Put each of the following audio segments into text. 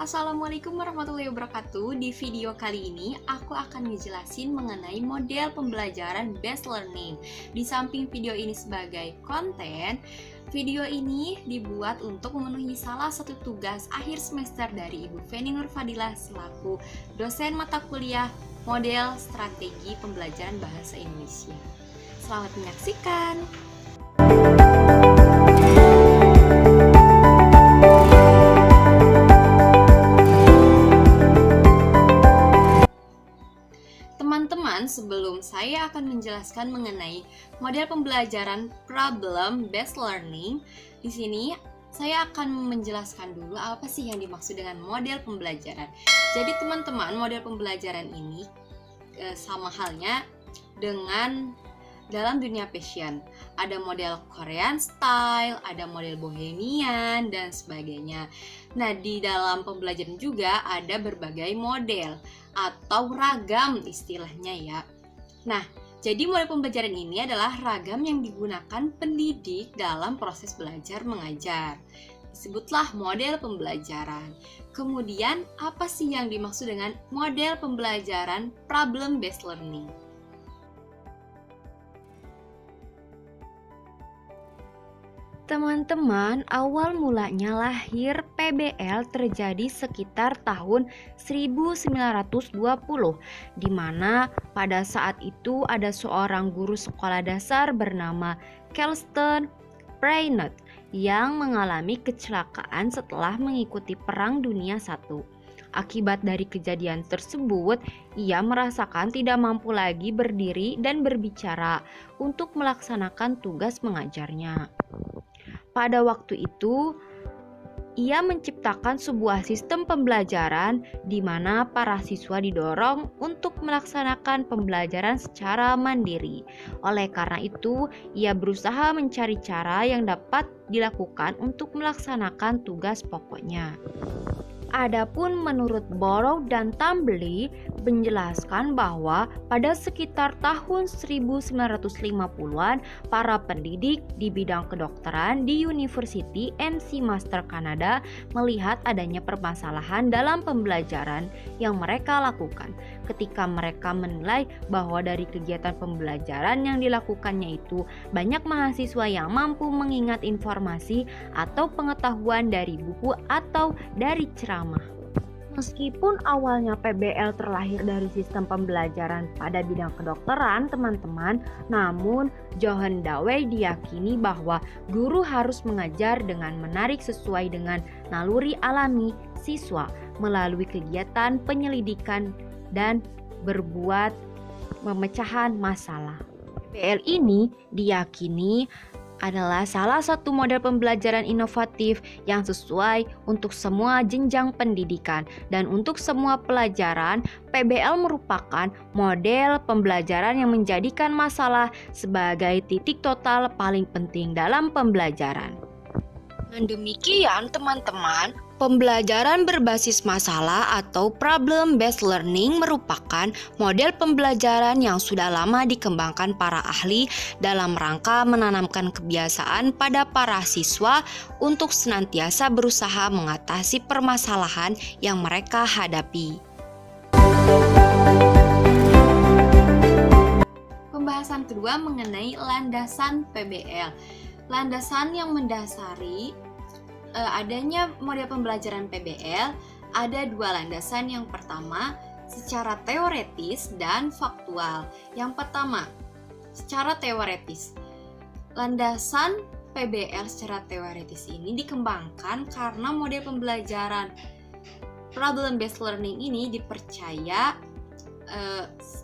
Assalamualaikum warahmatullahi wabarakatuh. Di video kali ini aku akan ngejelasin mengenai model pembelajaran based learning. Di samping video ini sebagai konten, video ini dibuat untuk memenuhi salah satu tugas akhir semester dari Ibu Feni Nurfadilah selaku dosen mata kuliah model strategi pembelajaran bahasa Indonesia. Selamat menyaksikan. Teman-teman, sebelum saya akan menjelaskan mengenai model pembelajaran problem-based learning, di sini saya akan menjelaskan dulu apa sih yang dimaksud dengan model pembelajaran. Jadi teman-teman, model pembelajaran ini sama halnya dengan dalam dunia fashion. Ada model Korean style, ada model bohemian, dan sebagainya. Nah, di dalam pembelajaran juga ada berbagai model atau ragam istilahnya ya. Nah, jadi model pembelajaran ini adalah ragam yang digunakan pendidik dalam proses belajar mengajar. Disebutlah model pembelajaran. Kemudian, apa sih yang dimaksud dengan model pembelajaran problem-based learning? Teman-teman, awal mulanya lahir PBL terjadi sekitar tahun 1920, di mana pada saat itu ada seorang guru sekolah dasar bernama Kelston Brainerd yang mengalami kecelakaan setelah mengikuti Perang Dunia I. Akibat dari kejadian tersebut, ia merasakan tidak mampu lagi berdiri dan berbicara untuk melaksanakan tugas mengajarnya. Pada waktu itu, ia menciptakan sebuah sistem pembelajaran di mana para siswa didorong untuk melaksanakan pembelajaran secara mandiri. Oleh karena itu, ia berusaha mencari cara yang dapat dilakukan untuk melaksanakan tugas pokoknya. Adapun menurut Borrow dan Tambly menjelaskan bahwa pada sekitar tahun 1950-an para pendidik di bidang kedokteran di University McMaster Kanada melihat adanya permasalahan dalam pembelajaran yang mereka lakukan ketika mereka menilai bahwa dari kegiatan pembelajaran yang dilakukannya itu banyak mahasiswa yang mampu mengingat informasi atau pengetahuan dari buku atau dari ceramah. Meskipun awalnya PBL terlahir dari sistem pembelajaran pada bidang kedokteran, teman-teman, namun Johan Dawei diyakini bahwa guru harus mengajar dengan menarik sesuai dengan naluri alami siswa melalui kegiatan penyelidikan dan berbuat pemecahan masalah. PBL ini diyakini adalah salah satu model pembelajaran inovatif yang sesuai untuk semua jenjang pendidikan dan untuk semua pelajaran. PBL merupakan model pembelajaran yang menjadikan masalah sebagai titik total paling penting dalam pembelajaran. Dengan demikian, teman-teman, pembelajaran berbasis masalah atau problem-based learning merupakan model pembelajaran yang sudah lama dikembangkan para ahli dalam rangka menanamkan kebiasaan pada para siswa untuk senantiasa berusaha mengatasi permasalahan yang mereka hadapi. Pembahasan kedua mengenai landasan PBL. Landasan yang mendasari adanya model pembelajaran PBL ada dua landasan. Yang pertama, secara teoretis dan faktual. Yang pertama, secara teoretis. Landasan PBL secara teoretis ini dikembangkan karena model pembelajaran problem-based learning ini dipercaya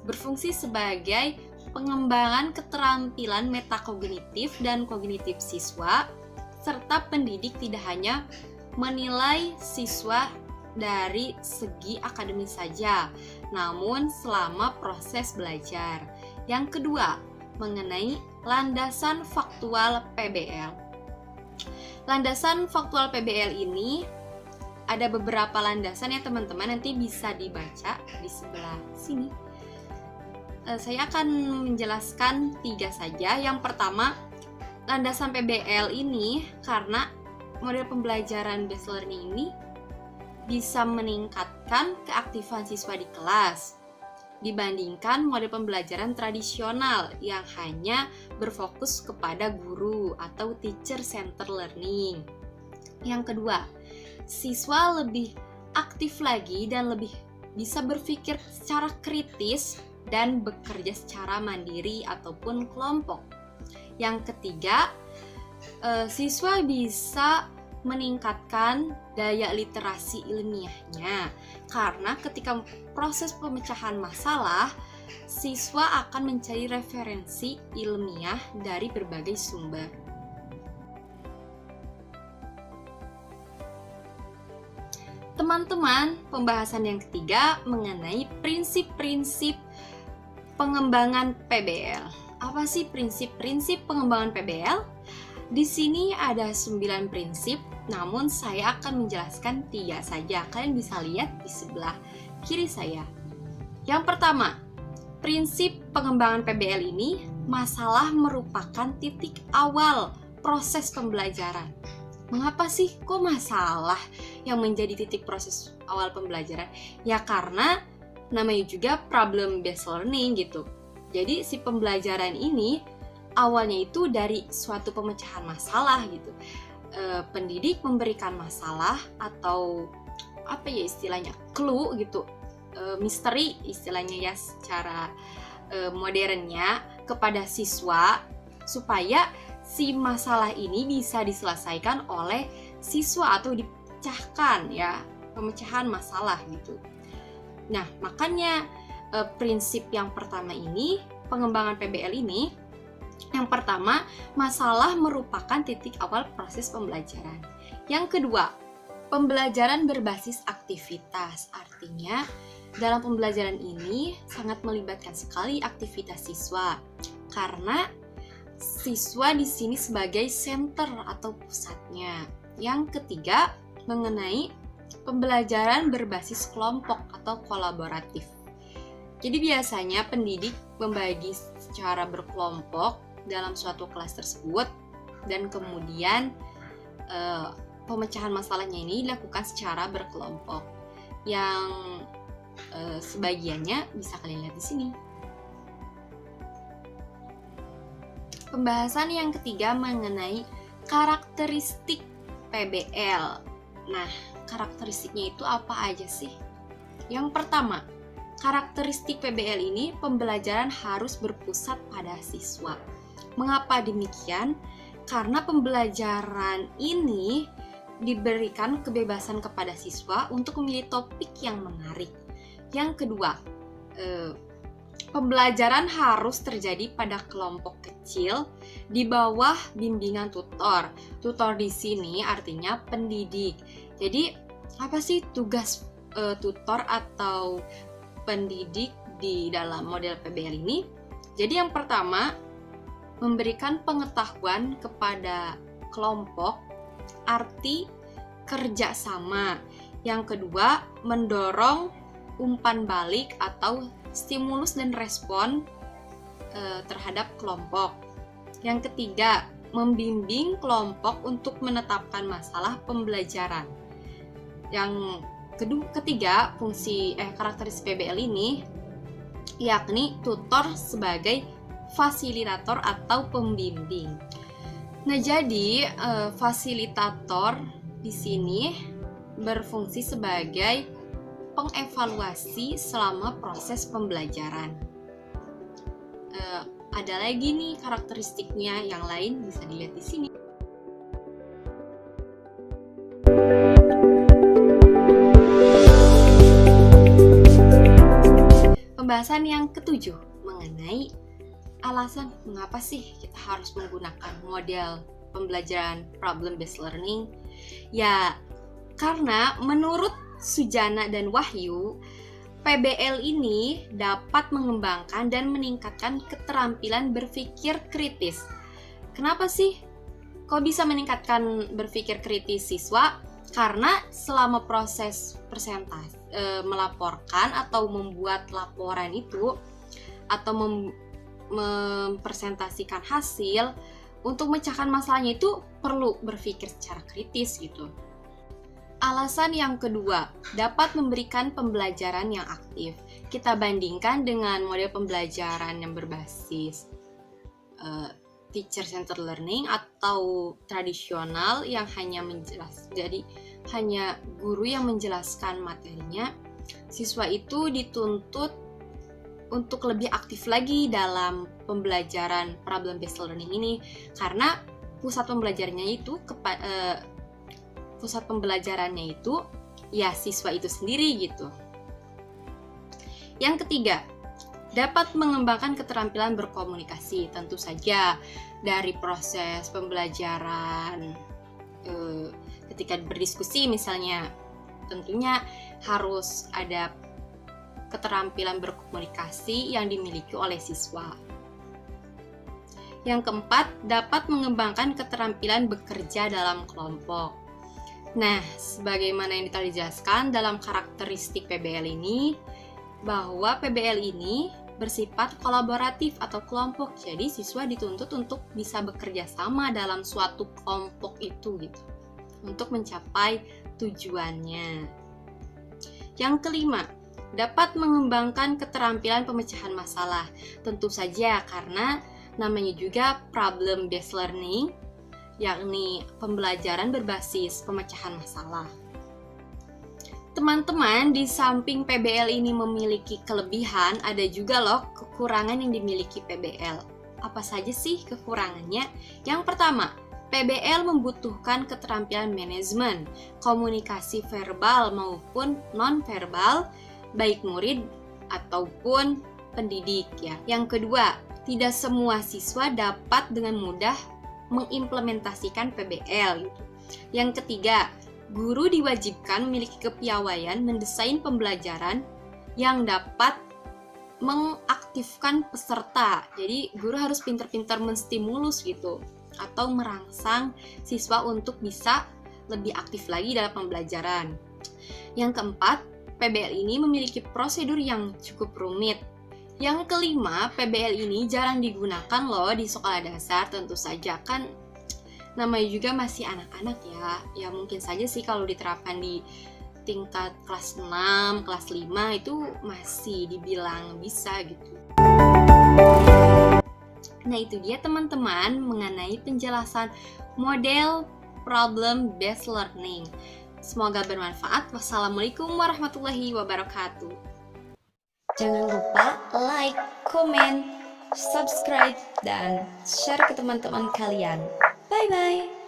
berfungsi sebagai pengembangan keterampilan metakognitif dan kognitif siswa, serta pendidik tidak hanya menilai siswa dari segi akademis saja, namun selama proses belajar. Yang kedua, mengenai landasan faktual PBL. Landasan faktual PBL ini ada beberapa landasan ya teman-teman, nanti bisa dibaca di sebelah sini. Saya akan menjelaskan 3 saja. Yang pertama, landasan PBL ini karena model pembelajaran based learning ini bisa meningkatkan keaktifan siswa di kelas dibandingkan model pembelajaran tradisional yang hanya berfokus kepada guru atau teacher center learning. Yang kedua, siswa lebih aktif lagi dan lebih bisa berpikir secara kritis dan bekerja secara mandiri ataupun kelompok. Yang ketiga, siswa bisa meningkatkan daya literasi ilmiahnya karena ketika proses pemecahan masalah, siswa akan mencari referensi ilmiah dari berbagai sumber. Teman-teman, pembahasan yang ketiga mengenai prinsip-prinsip pengembangan PBL. Apa sih prinsip-prinsip pengembangan PBL? Di sini ada 9 prinsip, namun saya akan menjelaskan 3 saja. Kalian bisa lihat di sebelah kiri saya. Yang pertama, prinsip pengembangan PBL ini, masalah merupakan titik awal proses pembelajaran. Mengapa sih kok masalah yang menjadi titik proses awal pembelajaran? Ya karena namanya juga problem based learning gitu. Jadi si pembelajaran ini awalnya itu dari suatu pemecahan masalah gitu. Pendidik memberikan masalah atau apa ya istilahnya, clue gitu, misteri istilahnya ya secara modernnya kepada siswa supaya si masalah ini bisa diselesaikan oleh siswa atau dipecahkan ya, pemecahan masalah gitu. Nah, makanya prinsip yang pertama ini, pengembangan PBL ini, yang pertama, masalah merupakan titik awal proses pembelajaran. Yang kedua, pembelajaran berbasis aktivitas. Artinya, dalam pembelajaran ini sangat melibatkan sekali aktivitas siswa karena siswa di sini sebagai center atau pusatnya. Yang ketiga, mengenai pembelajaran berbasis kelompok atau kolaboratif. Jadi biasanya pendidik membagi secara berkelompok dalam suatu kelas tersebut dan kemudian pemecahan masalahnya ini dilakukan secara berkelompok. Yang sebagiannya bisa kalian lihat di sini. Pembahasan yang ketiga mengenai karakteristik PBL. Nah, karakteristiknya itu apa aja sih? Yang pertama, karakteristik PBL ini pembelajaran harus berpusat pada siswa. Mengapa demikian? Karena pembelajaran ini diberikan kebebasan kepada siswa untuk memilih topik yang menarik. Yang kedua, pembelajaran harus terjadi pada kelompok kecil di bawah bimbingan tutor. Tutor di sini artinya pendidik. Jadi, apa sih tugas tutor atau pendidik di dalam model PBL ini? Jadi yang pertama, memberikan pengetahuan kepada kelompok, arti kerjasama. Yang kedua, mendorong umpan balik atau stimulus dan respon terhadap kelompok. Yang ketiga, membimbing kelompok untuk menetapkan masalah pembelajaran. Yang ketiga, fungsi karakteristik PBL ini yakni tutor sebagai fasilitator atau pembimbing. Nah, jadi fasilitator di sini berfungsi sebagai pengevaluasi selama proses pembelajaran. Ada lagi nih karakteristiknya yang lain bisa dilihat di sini. Pembahasan yang ketujuh mengenai alasan mengapa sih kita harus menggunakan model pembelajaran problem based learning. Ya, karena menurut Sujana dan Wahyu, PBL ini dapat mengembangkan dan meningkatkan keterampilan berpikir kritis. Kenapa sih? Kok bisa meningkatkan berpikir kritis siswa? Karena selama proses melaporkan atau membuat laporan itu atau mempresentasikan hasil, untuk memecahkan masalahnya itu perlu berpikir secara kritis gitu. Alasan yang kedua, dapat memberikan pembelajaran yang aktif. Kita bandingkan dengan model pembelajaran yang berbasis teacher-centered learning atau tradisional yang jadi hanya guru yang menjelaskan materinya. Siswa itu dituntut untuk lebih aktif lagi dalam pembelajaran problem based learning ini, karena pusat pembelajarannya itu ya siswa itu sendiri gitu. Yang ketiga, dapat mengembangkan keterampilan berkomunikasi. Tentu saja dari proses pembelajaran ketika berdiskusi misalnya, tentunya harus ada keterampilan berkomunikasi yang dimiliki oleh siswa. Yang keempat, dapat mengembangkan keterampilan bekerja dalam kelompok. Nah, sebagaimana yang telah dijelaskan dalam karakteristik PBL ini, bahwa PBL ini bersifat kolaboratif atau kelompok. Jadi siswa dituntut untuk bisa bekerja sama dalam suatu kelompok itu gitu, untuk mencapai tujuannya. Yang kelima, dapat mengembangkan keterampilan pemecahan masalah. Tentu saja karena namanya juga problem based learning, yakni pembelajaran berbasis pemecahan masalah. Teman-teman, di samping PBL ini memiliki kelebihan, ada juga loh kekurangan yang dimiliki PBL. Apa saja sih kekurangannya? Yang pertama, PBL membutuhkan keterampilan manajemen, komunikasi verbal maupun non-verbal, baik murid ataupun pendidik ya. Yang kedua, tidak semua siswa dapat dengan mudah mengimplementasikan PBL gitu. Yang ketiga, guru diwajibkan memiliki kepiawaian mendesain pembelajaran yang dapat mengaktifkan peserta. Jadi guru harus pintar-pintar menstimulus gitu, atau merangsang siswa untuk bisa lebih aktif lagi dalam pembelajaran. Yang keempat, PBL ini memiliki prosedur yang cukup rumit. Yang kelima, PBL ini jarang digunakan loh di sekolah dasar. Tentu saja kan namanya juga masih anak-anak ya. Ya mungkin saja sih kalau diterapkan di tingkat kelas 6, kelas 5 itu masih dibilang bisa gitu. Nah, itu dia teman-teman mengenai penjelasan model problem based learning. Semoga bermanfaat. Wassalamualaikum warahmatullahi wabarakatuh. Jangan lupa like, comment, subscribe, dan share ke teman-teman kalian. Bye-bye.